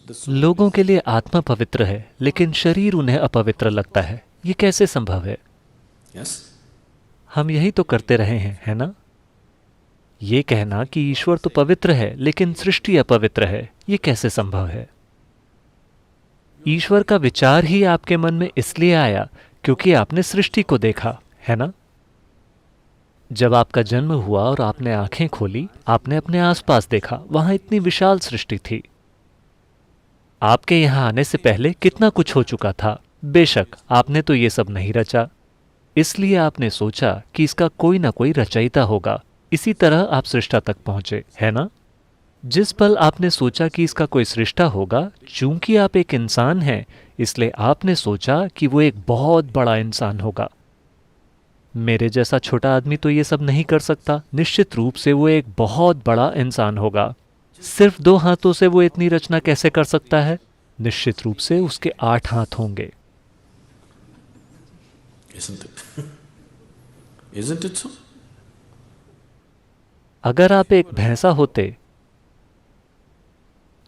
The soul लोगों is. के लिए आत्मा पवित्र है लेकिन शरीर उन्हें अपवित्र लगता है। ये कैसे संभव है? Yes? हम यही तो करते रहे हैं, है ना? ये कहना कि ईश्वर तो पवित्र है लेकिन सृष्टि अपवित्र है, ये कैसे संभव है? ईश्वर का विचार ही आपके मन में इसलिए आया क्योंकि आपने सृष्टि को देखा, है ना? जब आपका जन्म हुआ और आपने आंखें खोली, आपने अपने आसपास देखा, वहां इतनी विशाल सृष्टि थी। आपके यहां आने से पहले कितना कुछ हो चुका था। बेशक आपने तो ये सब नहीं रचा, इसलिए आपने सोचा कि इसका कोई ना कोई रचयिता होगा। इसी तरह आप सृष्टा तक पहुंचे, है ना? जिस पल आपने सोचा कि इसका कोई सृष्टा होगा, चूंकि आप एक इंसान हैं, इसलिए आपने सोचा कि वो एक बहुत बड़ा इंसान होगा। मेरे जैसा छोटा आदमी तो ये सब नहीं कर सकता। निश्चित रूप से वो एक बहुत बड़ा इंसान होगा। सिर्फ 2 हाथों से वो इतनी रचना कैसे कर सकता है? निश्चित रूप से उसके 8 हाथ होंगे। Isn't it? Isn't it so? अगर आप एक भैंसा होते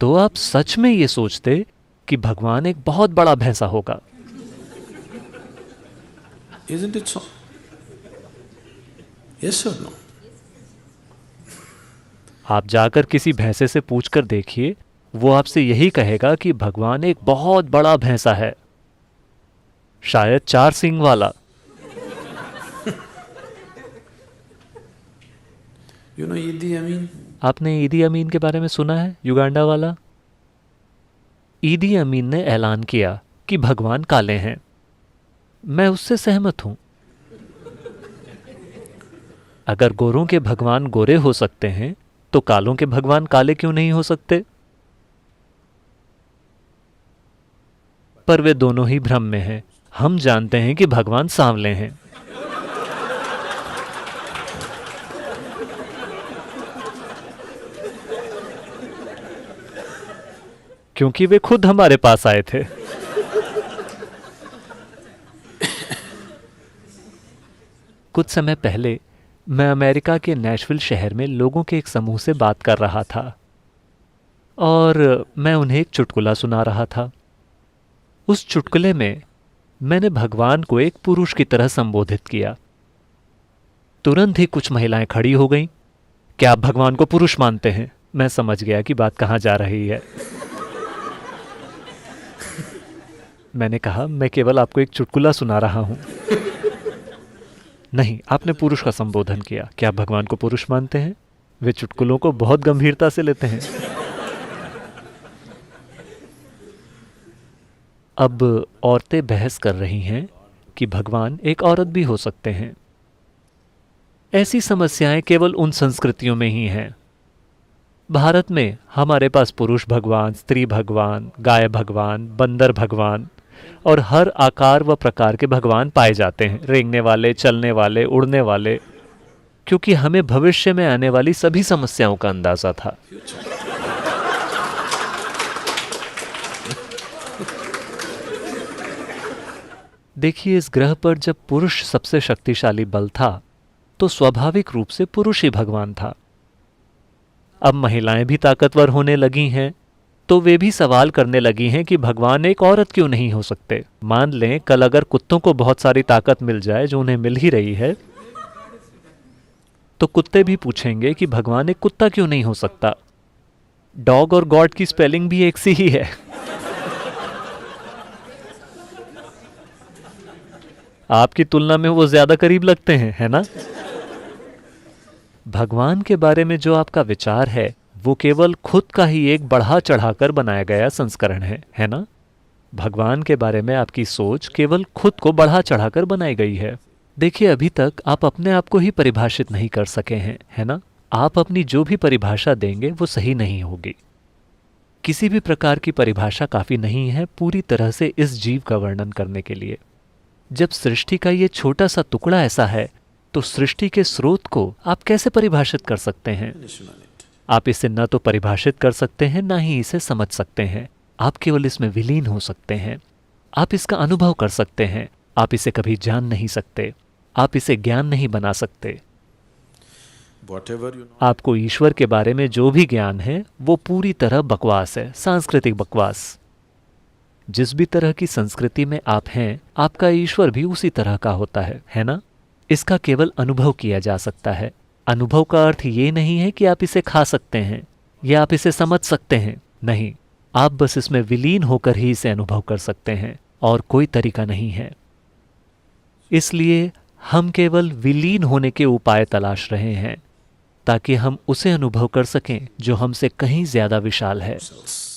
तो आप सच में ये सोचते कि भगवान एक बहुत बड़ा भैंसा होगा। Isn't it so? Yes or no? आप जाकर किसी भैंसे से पूछकर देखिए, वो आपसे यही कहेगा कि भगवान एक बहुत बड़ा भैंसा है, शायद 4 सींग वाला। You know Idi Amin? आपने ईदी अमीन के बारे में सुना है? युगांडा वाला। ईदी अमीन ने ऐलान किया कि भगवान काले हैं। मैं उससे सहमत हूं। अगर गोरों के भगवान गोरे हो सकते हैं तो कालों के भगवान काले क्यों नहीं हो सकते? पर वे दोनों ही भ्रम में हैं। हम जानते हैं कि भगवान सांवले हैं। क्योंकि वे खुद हमारे पास आए थे। कुछ समय पहले मैं अमेरिका के नैशविल शहर में लोगों के एक समूह से बात कर रहा था और मैं उन्हें एक चुटकुला सुना रहा था। उस चुटकुले में मैंने भगवान को एक पुरुष की तरह संबोधित किया। तुरंत ही कुछ महिलाएं खड़ी हो गईं। क्या आप भगवान को पुरुष मानते हैं? मैं समझ गया कि बात कहां जा रही है। मैंने कहा, मैं केवल आपको एक चुटकुला सुना रहा हूं। नहीं, आपने पुरुष का संबोधन किया। क्या आप भगवान को पुरुष मानते हैं? वे चुटकुलों को बहुत गंभीरता से लेते हैं। अब औरतें बहस कर रही हैं कि भगवान एक औरत भी हो सकते हैं। ऐसी समस्याएं केवल उन संस्कृतियों में ही हैं। भारत में हमारे पास पुरुष भगवान, स्त्री भगवान, गाय भगवान, बंदर भगवान और हर आकार व प्रकार के भगवान पाए जाते हैं। रेंगने वाले, चलने वाले, उड़ने वाले, क्योंकि हमें भविष्य में आने वाली सभी समस्याओं का अंदाजा था। देखिए, इस ग्रह पर जब पुरुष सबसे शक्तिशाली बल था तो स्वाभाविक रूप से पुरुष ही भगवान था। अब महिलाएं भी ताकतवर होने लगी हैं तो वे भी सवाल करने लगी हैं कि भगवान एक औरत क्यों नहीं हो सकते। मान लें कल अगर कुत्तों को बहुत सारी ताकत मिल जाए, जो उन्हें मिल ही रही है, तो कुत्ते भी पूछेंगे कि भगवान एक कुत्ता क्यों नहीं हो सकता। डॉग और गॉड की स्पेलिंग भी एक सी ही है। आपकी तुलना में वो ज्यादा करीब लगते हैं, है ना? भगवान के बारे में जो आपका विचार है वो केवल खुद का ही एक बढ़ा चढ़ाकर बनाया गया संस्करण है ना? भगवान के बारे में आपकी सोच केवल खुद को बढ़ा चढ़ाकर बनाई गई है। देखिए, अभी तक आप अपने आप को ही परिभाषित नहीं कर सके हैं, है ना? आप अपनी जो भी परिभाषा देंगे वो सही नहीं होगी। किसी भी प्रकार की परिभाषा काफी नहीं है पूरी तरह से इस जीव का वर्णन करने के लिए। जब सृष्टि का ये छोटा सा टुकड़ा ऐसा है तो सृष्टि के स्रोत को आप कैसे परिभाषित कर सकते हैं? आप इसे न तो परिभाषित कर सकते हैं, ना ही इसे समझ सकते हैं। आप केवल इसमें विलीन हो सकते हैं। आप इसका अनुभव कर सकते हैं। आप इसे कभी जान नहीं सकते। आप इसे ज्ञान नहीं बना सकते। whatever you know, आपको ईश्वर के बारे में जो भी ज्ञान है वो पूरी तरह बकवास है, सांस्कृतिक बकवास। जिस भी तरह की संस्कृति में आप हैं, आपका ईश्वर भी उसी तरह का होता है ना? इसका केवल अनुभव किया जा सकता है। अनुभव का अर्थ ये नहीं है कि आप इसे खा सकते हैं या आप इसे समझ सकते हैं, नहीं, आप बस इसमें विलीन होकर ही इसे अनुभव कर सकते हैं और कोई तरीका नहीं है। इसलिए हम केवल विलीन होने के उपाय तलाश रहे हैं ताकि हम उसे अनुभव कर सकें जो हमसे कहीं ज्यादा विशाल है। ourselves.